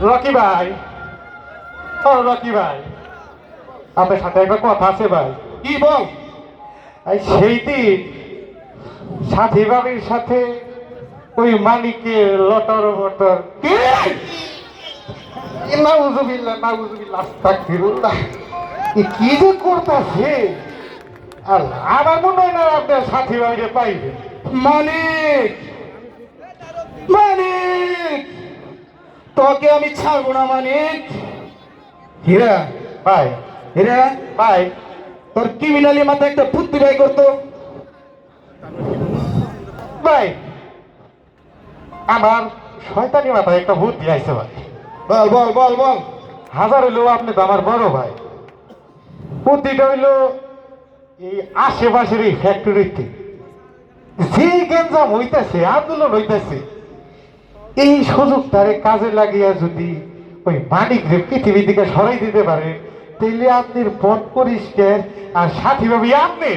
Rocky ভাই, ও Rocky ভাই, আপনার সাথে একটা কথা আছে ভাই। কি বল? এই সেই দিন সাথী বাবির সাথে ওই মালিকের লটর বটর কি নাউজুবিল্লাহ নাউজুবিল্লাহ আস্তাগফিরুল্লাহ, কি যে করতেছে আল্লাহ। আমার মনে হয় না আপনার সাথী বাবিকে পাইবে। মানিক, মানিক, তোকে আমি ছাড়বো না মানিক। হীরা, ভাই, হীরা, ভাই, তোর ক্রিমিনালি মাথায় একটা বুদ্ধি বাই করতো। ভাই, আমার শয়তানি মাথায় একটা বুদ্ধি আইছে ভাই। বল বল বল বল। হাজার হইলেও আপনি তো আমার বড় ভাই। বুদ্ধিটা হইল এই আশেপাশের এই ফ্যাক্টরিতে যে গেঞ্জাম হইতেছে, আন্দোলন হইতেছে, এই সুযোগটারে কাজে লাগিয়া যদি ওই মানিকরে পৃথিবী থেকে সরাই দিতে পারে, তাইলে আপনার পথ পরিষ্কার আর সাথী ভাবি আপনি